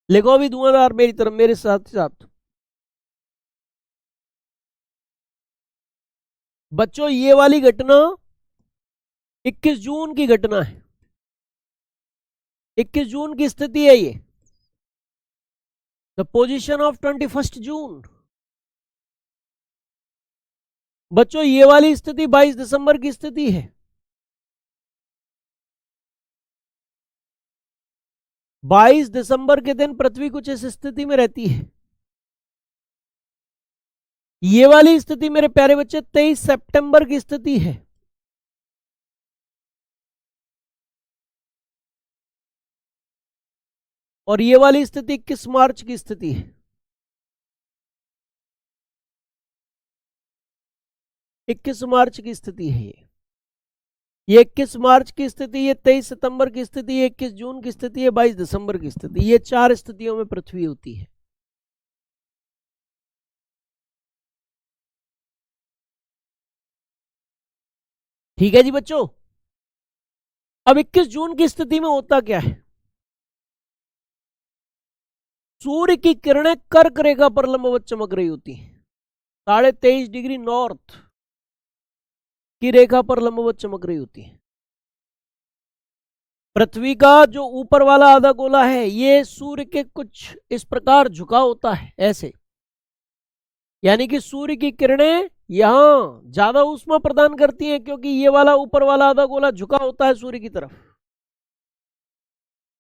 लिखो भी धुआंधार मेरी तरफ, मेरे साथ साथ। बच्चों ये वाली घटना 21 जून की घटना है, 21 जून की स्थिति है ये, द पोजीशन ऑफ 21 जून। बच्चों ये वाली स्थिति 22 दिसंबर की स्थिति है। 22 दिसंबर के दिन पृथ्वी कुछ इस स्थिति में रहती है। ये वाली स्थिति मेरे प्यारे बच्चे 23 सितंबर की स्थिति है। और ये वाली स्थिति 21 मार्च की स्थिति है। 21 मार्च की स्थिति है ये 21 मार्च की स्थिति, ये 23 सितंबर की स्थिति, ये 21 जून की स्थिति है, 22 दिसंबर की स्थिति। ये 4 स्थितियों में पृथ्वी होती है। ठीक है जी बच्चों, अब 21 जून की स्थिति में होता क्या है? सूर्य की किरणें कर्क रेखा पर लंबवत चमक रही होती हैं, 23.5 डिग्री नॉर्थ की रेखा पर लंबवत चमक रही होती है। पृथ्वी का जो ऊपर वाला आधा गोला है, ये सूर्य के कुछ इस प्रकार झुका होता है ऐसे, यानी कि सूर्य की किरणें यहां ज्यादा ऊष्मा प्रदान करती हैं, क्योंकि ये वाला ऊपर वाला आधा गोला झुका होता है सूर्य की तरफ।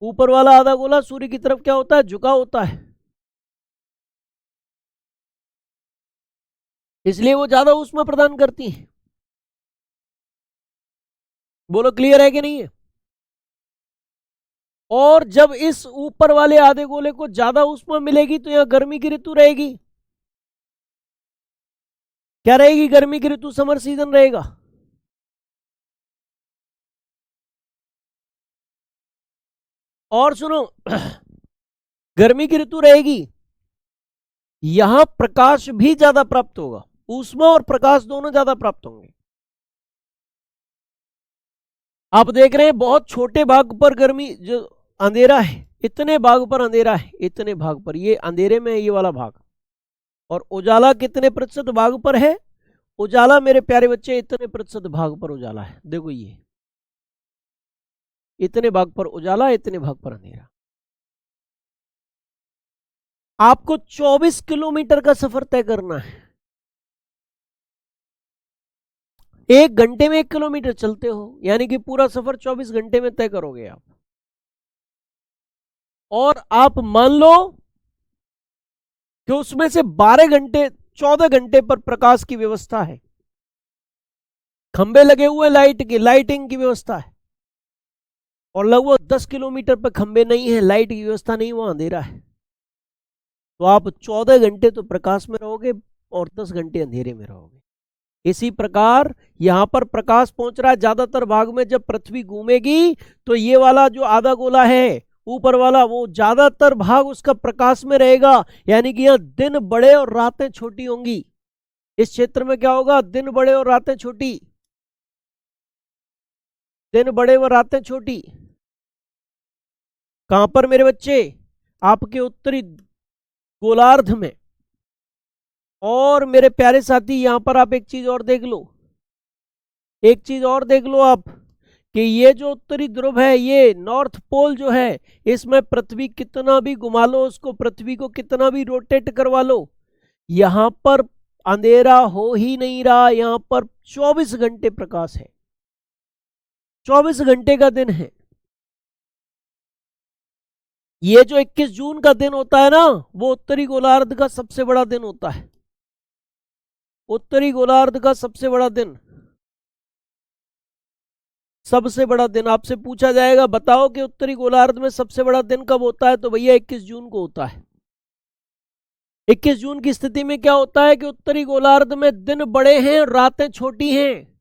ऊपर वाला आधा गोला सूर्य की तरफ क्या होता है? झुका होता है, इसलिए वो ज्यादा ऊष्मा प्रदान करती हैं। बोलो क्लियर है कि नहीं है? और जब इस ऊपर वाले आधे गोले को ज्यादा ऊष्मा मिलेगी तो यहां गर्मी की ऋतु रहेगी। क्या रहेगी? गर्मी की ऋतु, समर सीजन रहेगा। और सुनो गर्मी की ऋतु रहेगी, यहां प्रकाश भी ज्यादा प्राप्त होगा, ऊष्मा और प्रकाश दोनों ज्यादा प्राप्त होंगे। आप देख रहे हैं बहुत छोटे भाग पर गर्मी, जो अंधेरा है, इतने भाग पर अंधेरा है, इतने भाग पर, ये अंधेरे में है ये वाला भाग। और उजाला कितने प्रतिशत भाग पर है? उजाला मेरे प्यारे बच्चे इतने प्रतिशत भाग पर उजाला है। देखो ये इतने भाग पर उजाला, इतने भाग पर अंधेरा। आपको 24 किलोमीटर का सफर तय करना है। 1 घंटे में 1 किलोमीटर चलते हो, यानी कि पूरा सफर 24 घंटे में तय करोगे आप। और आप मान लो कि उसमें से 12 घंटे, 14 घंटे पर प्रकाश की व्यवस्था है, खंबे लगे हुए लाइट की, लाइटिंग की व्यवस्था है। और लगभग 10 किलोमीटर पर खंबे नहीं है, लाइट की व्यवस्था नहीं, वहां अंधेरा है। तो आप 14 घंटे तो प्रकाश में रहोगे और 10 घंटे अंधेरे में रहोगे। इसी प्रकार यहां पर प्रकाश पहुंच रहा है ज्यादातर भाग में। जब पृथ्वी घूमेगी तो ये वाला जो आधा गोला है ऊपर वाला, वो ज्यादातर भाग उसका प्रकाश में रहेगा, यानी कि यहां दिन बड़े और रातें छोटी होंगी। इस क्षेत्र में क्या होगा, दिन बड़े और रातें छोटी, दिन बड़े व रातें छोटी। कहां पर मेरे बच्चे, आपके उत्तरी गोलार्ध में। और मेरे प्यारे साथी यहां पर आप एक चीज और देख लो, एक चीज और देख लो आप, कि ये जो उत्तरी ध्रुव है, ये नॉर्थ पोल जो है, इसमें पृथ्वी कितना भी घुमा लो उसको, पृथ्वी को कितना भी रोटेट करवा लो, यहां पर अंधेरा हो ही नहीं रहा। यहां पर 24 घंटे प्रकाश है, 24 घंटे का दिन है। ये जो 21 जून का दिन होता है ना, वो उत्तरी गोलार्ध का सबसे बड़ा दिन होता है। उत्तरी गोलार्ध का सबसे बड़ा दिन, सबसे बड़ा दिन। आपसे पूछा जाएगा बताओ कि उत्तरी गोलार्ध में सबसे बड़ा दिन कब होता है, तो भैया 21 जून को होता है। 21 जून की स्थिति में क्या होता है कि उत्तरी गोलार्ध में दिन बड़े हैं और रातें छोटी हैं।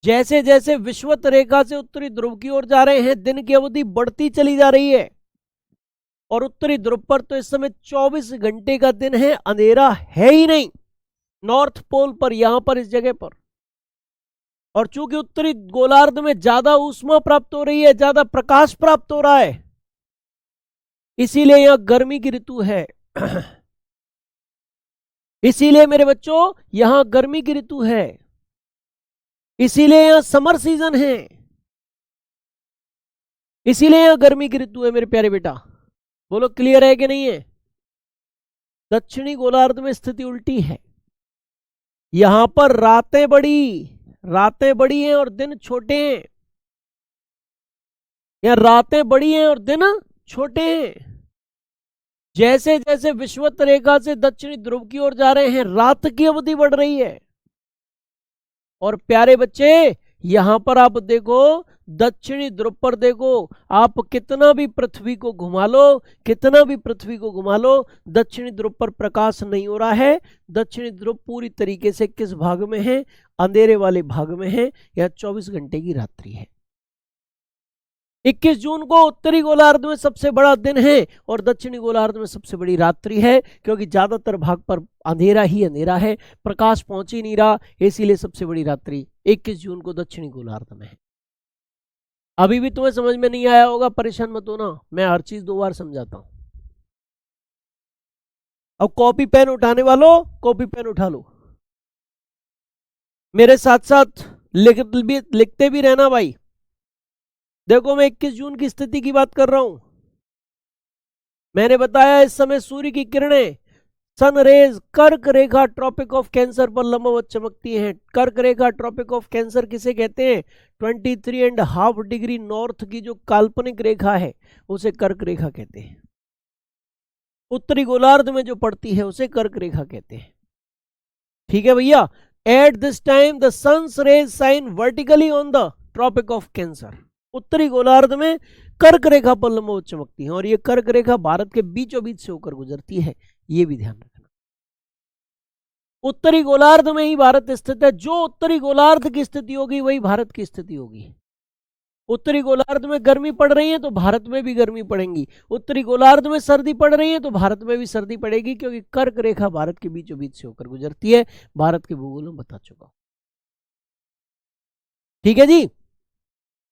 जैसे जैसे विषुवत रेखा से उत्तरी ध्रुव की ओर जा रहे हैं, दिन की अवधि बढ़ती चली जा रही है। और उत्तरी ध्रुव पर तो इस समय 24 घंटे का दिन है, अंधेरा है ही नहीं। नॉर्थ पोल पर, यहां पर, इस जगह पर। और चूंकि उत्तरी गोलार्ध में ज्यादा ऊष्मा प्राप्त हो रही है, ज्यादा प्रकाश प्राप्त हो रहा है, इसीलिए यहां गर्मी की ऋतु है। इसीलिए मेरे बच्चों यहां गर्मी की ऋतु है, इसीलिए यहां समर सीजन है, इसीलिए यहां गर्मी की ऋतु है मेरे प्यारे बेटा। बोलो क्लियर है कि नहीं है। दक्षिणी गोलार्ध में स्थिति उल्टी है, यहां पर रातें बड़ी हैं और दिन छोटे हैं। या रातें बड़ी हैं और दिन छोटे हैं। जैसे जैसे विषुवत रेखा से दक्षिणी ध्रुव की ओर जा रहे हैं, रात की अवधि बढ़ रही है। और प्यारे बच्चे यहां पर आप देखो, दक्षिणी ध्रुव पर देखो, आप कितना भी पृथ्वी को घुमा लो, कितना भी पृथ्वी को घुमा लो, दक्षिणी ध्रुव पर प्रकाश नहीं हो रहा है। दक्षिणी ध्रुव पूरी तरीके से किस भाग में है, अंधेरे वाले भाग में है। यह 24 घंटे की रात्रि है। 21 जून को उत्तरी गोलार्ध में सबसे बड़ा दिन है और दक्षिणी गोलार्ध में सबसे बड़ी रात्रि है, क्योंकि ज्यादातर भाग पर अंधेरा ही अंधेरा है, प्रकाश पहुंच ही नहीं रहा, इसीलिए सबसे बड़ी रात्रि 21 जून को दक्षिणी गोलार्ध में है। अभी भी तुम्हें समझ में नहीं आया होगा, परेशान मत होना, मैं हर चीज 2 बार समझाता हूं। अब कॉपी पेन उठाने वालों, कॉपी पेन उठा लो, मेरे साथ साथ लिखते भी रहना भाई। देखो मैं 21 जून की स्थिति की बात कर रहा हूं। मैंने बताया इस समय सूर्य की किरणें, सन रेज, कर्क रेखा ट्रॉपिक ऑफ कैंसर पर लंबवत चमकती हैं। कर्क रेखा ट्रॉपिक ऑफ कैंसर किसे कहते हैं, 23.5 डिग्री नॉर्थ की जो काल्पनिक रेखा है उसे कर्क रेखा कहते हैं। उत्तरी गोलार्ध में जो पड़ती है उसे कर्क रेखा कहते हैं। ठीक है भैया। At this time the sun's rays shine vertically on the Tropic of Cancer. उत्तरी गोलार्ध में कर्क रेखा पर लंबवत चमकती है, और ये कर्क रेखा भारत के बीचों बीच से होकर गुजरती है, ये भी ध्यान रखना। उत्तरी गोलार्ध में ही भारत स्थित है। जो उत्तरी गोलार्ध की स्थिति होगी वही भारत की स्थिति होगी। उत्तरी गोलार्ध में गर्मी पड़ रही है तो भारत में भी गर्मी पड़ेगी, उत्तरी गोलार्ध में सर्दी पड़ रही है तो भारत में भी सर्दी पड़ेगी, क्योंकि कर्क रेखा भारत के बीचों बीच से होकर गुजरती है। भारत के भूगोल में बता चुका हूं। ठीक है जी,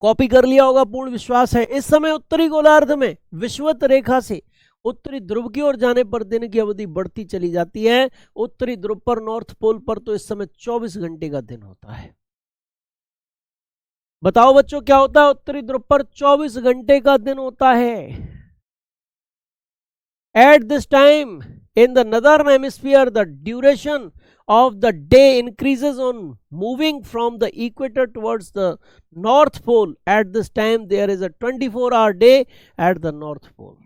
कॉपी कर लिया होगा, पूर्ण विश्वास है। इस समय उत्तरी गोलार्ध में विषुवत रेखा से उत्तरी ध्रुव की ओर जाने पर दिन की अवधि बढ़ती चली जाती है। उत्तरी ध्रुव पर, नॉर्थ पोल पर तो इस समय 24 घंटे का दिन होता है। बताओ बच्चों क्या होता है, उत्तरी ध्रुव पर 24 घंटे का दिन होता है। Eight this time in the northern hemisphere the duration of the day increases on moving from the equator towards the north pole. At this time there is a 24-hour day at the north pole.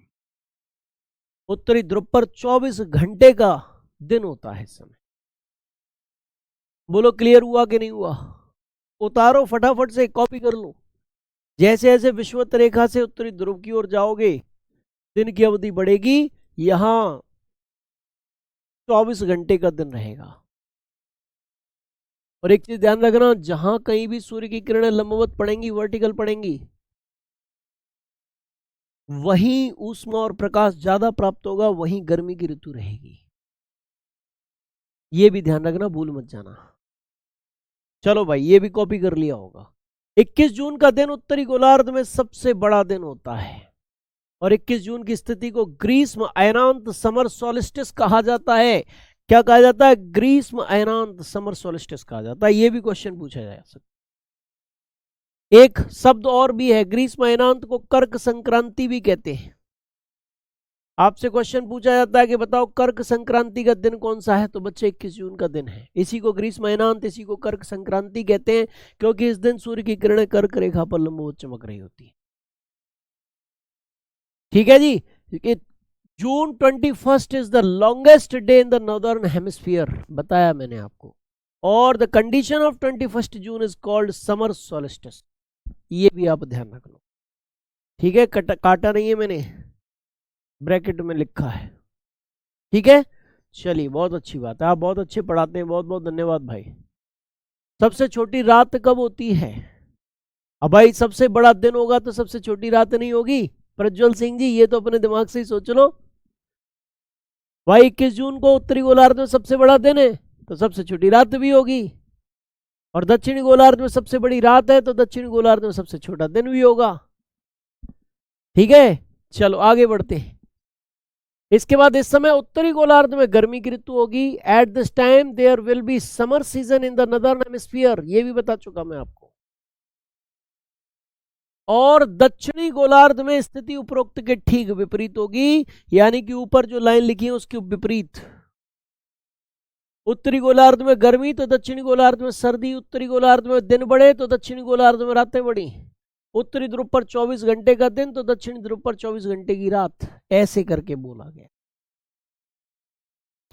उत्तरी ध्रुव पर 24 घंटे का दिन होता है इस समय। बोलो क्लियर हुआ कि नहीं हुआ। उतारो फटाफट से, कॉपी कर लो। जैसे जैसे विषुवत रेखा से उत्तरी ध्रुव की ओर जाओगे दिन की अवधि बढ़ेगी। यहां 24 घंटे का दिन रहेगा। और एक चीज ध्यान रखना, जहां कहीं भी सूर्य की किरणें लंबवत पड़ेंगी, वर्टिकल पड़ेंगी, वहीं ऊष्मा और प्रकाश ज्यादा प्राप्त होगा, वहीं गर्मी की ऋतु रहेगी। ये भी ध्यान रखना, भूल मत जाना। चलो भाई, ये भी कॉपी कर लिया होगा। 21 जून का दिन उत्तरी गोलार्ध में सबसे बड़ा दिन होता है, और 21 जून की स्थिति को ग्रीष्म अयनांत समर सोलिस्टिस कहा जाता है। क्या कहा जाता है? ग्रीष्म अयनांत समर सोलिस्टिस कहा जाता है। ये भी क्वेश्चन पूछा जा सकता है। एक शब्द और भी है, ग्रीष्म अयनांत को कर्क संक्रांति भी कहते हैं। आपसे क्वेश्चन पूछा जाता है कि बताओ कर्क संक्रांति का दिन कौन सा है, तो बच्चे 21 जून का दिन है। इसी को ग्रीष्म अयनांत, इसी को कर्क संक्रांति कहते हैं, क्योंकि इस दिन सूर्य की किरणें कर्क रेखा पर लंबवत चमक रही होती है। ठीक है जी। जून 21 is the longest day in the northern hemisphere, बताया मैंने आपको। और the condition of 21 June is called summer solstice. ये भी आप ध्यान रख लो। ठीक है, काटा नहीं है मैंने, ब्रैकेट में लिखा है। ठीक है, चलिए, बहुत अच्छी बात है, आप बहुत अच्छे पढ़ाते हैं, बहुत बहुत धन्यवाद भाई। सबसे छोटी रात कब होती है? अब भाई सबसे बड़ा दिन होगा तो सबसे छोटी रात नहीं होगी? प्रज्वल सिंह जी, ये तो अपने दिमाग से ही सोच लो भाई। 21 जून को उत्तरी गोलार्ध में सबसे बड़ा दिन है, तो सबसे छोटी रात भी होगी। और दक्षिणी गोलार्ध में सबसे बड़ी रात है, तो दक्षिणी गोलार्ध में सबसे छोटा दिन भी होगा। ठीक है, चलो आगे बढ़ते हैं। इसके बाद इस समय उत्तरी गोलार्ध में गर्मी की ऋतु होगी। At this time there will be summer season in the northern hemisphere, ये भी बता चुका मैं आपको। और दक्षिणी गोलार्ध में स्थिति उपरोक्त के ठीक विपरीत होगी, यानी कि ऊपर जो लाइन लिखी है उसके विपरीत। उत्तरी गोलार्ध में गर्मी तो दक्षिणी गोलार्ध में सर्दी। उत्तरी गोलार्ध में दिन बड़े तो दक्षिणी गोलार्ध में रातें बड़ी। उत्तरी ध्रुव पर 24 घंटे का दिन तो दक्षिणी ध्रुव पर 24 घंटे की रात, ऐसे करके बोला गया।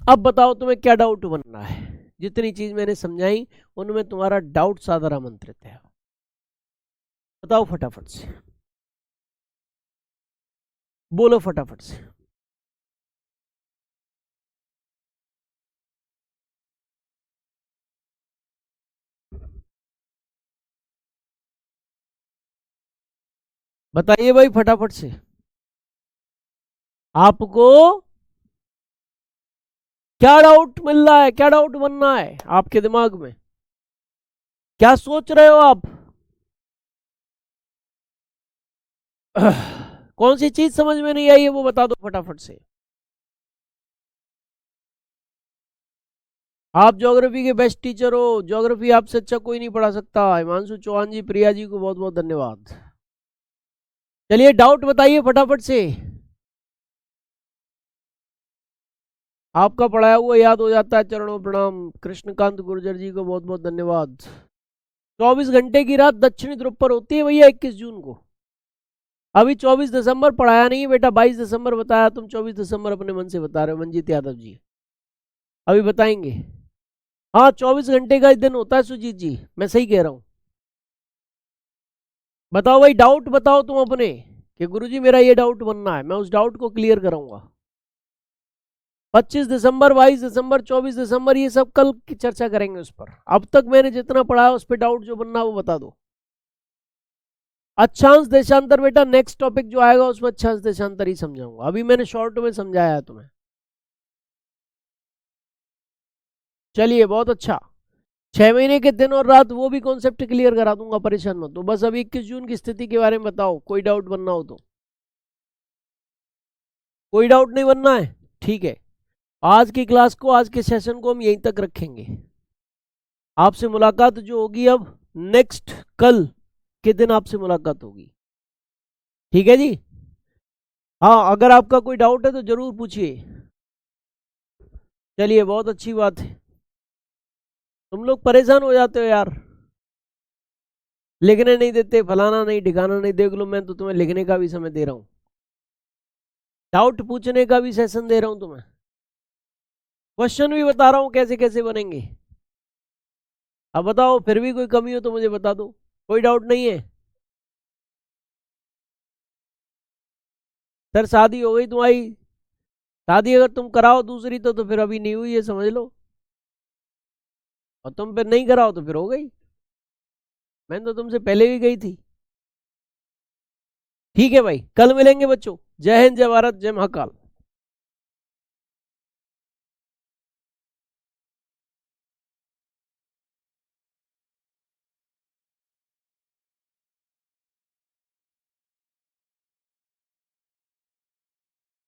अब बताओ तुम्हें क्या डाउट बनना है? जितनी चीज मैंने समझाई उनमें तुम्हारा डाउट सादर आमंत्रित है। बताओ फटाफट से, बोलो फटाफट से। बताइए भाई फटाफट से, आपको क्या डाउट मिल रहा है, क्या डाउट बनना है आपके दिमाग में? क्या सोच रहे हो आप? कौन सी चीज समझ में नहीं आई है वो बता दो फटाफट से। आप ज्योग्राफी के बेस्ट टीचर हो, ज्योग्राफी आपसे अच्छा कोई नहीं पढ़ा सकता। हिमांशु चौहान जी, प्रिया जी को बहुत बहुत धन्यवाद। चलिए डाउट बताइए फटाफट से। आपका पढ़ाया हुआ याद हो जाता है, चरणों प्रणाम। कृष्णकांत गुर्जर जी को बहुत बहुत धन्यवाद। 24 घंटे की रात दक्षिणी ध्रुव पर होती है भैया 21 जून को। अभी 24 दिसंबर पढ़ाया नहीं है बेटा, 22 दिसंबर बताया, तुम 24 दिसंबर अपने मन से बता रहे हो मंजीत यादव जी। अभी बताएंगे। हाँ, 24 घंटे का दिन होता है सुजीत जी, मैं सही कह रहा हूं। बताओ भाई, डाउट बताओ तुम अपने कि गुरुजी मेरा ये डाउट बनना है, मैं उस डाउट को क्लियर कराऊंगा। 25 दिसंबर, 22 दिसंबर, 24 दिसंबर, ये सब कल की चर्चा करेंगे उस पर। अब तक मैंने जितना पढ़ा उस पर डाउट जो बनना वो बता दो। अक्षांश देशांतर बेटा नेक्स्ट टॉपिक जो आएगा उसमें अक्षांश देशांतर ही समझाऊंगा, अभी मैंने शॉर्ट में समझाया है तुम्हें। चलिए बहुत अच्छा, 6 महीने के दिन और रात वो भी कॉन्सेप्ट क्लियर करा दूंगा, परेशान मत हो। बस अभी 21 जून की स्थिति के बारे में बताओ, कोई डाउट बनना हो तो। कोई डाउट नहीं बनना है, ठीक है। आज की क्लास को, आज के सेशन को हम यहीं तक रखेंगे। आपसे मुलाकात जो होगी अब नेक्स्ट कल के दिन आपसे मुलाकात होगी, ठीक है जी। हाँ, अगर आपका कोई डाउट है तो जरूर पूछिए। चलिए बहुत अच्छी बात है। तुम लोग परेशान हो जाते हो यार, लिखने नहीं देते, फलाना नहीं ठिकाना नहीं। देख लो, मैं तो तुम्हें लिखने का भी समय दे रहा हूँ, डाउट पूछने का भी सेशन दे रहा हूँ तुम्हें, क्वेश्चन भी बता रहा हूँ कैसे कैसे बनेंगे। अब बताओ, फिर भी कोई कमी हो तो मुझे बता दो। कोई डाउट नहीं है? सर शादी हो गई तुम्हारी, शादी अगर तुम कराओ दूसरी तो फिर अभी नहीं हुई है, समझ लो। और तुम फिर नहीं कराओ तो फिर हो गई। मैंने तो तुमसे पहले भी गई थी। ठीक है भाई, कल मिलेंगे बच्चों। जय हिंद, जय भारत, जय महाकाल।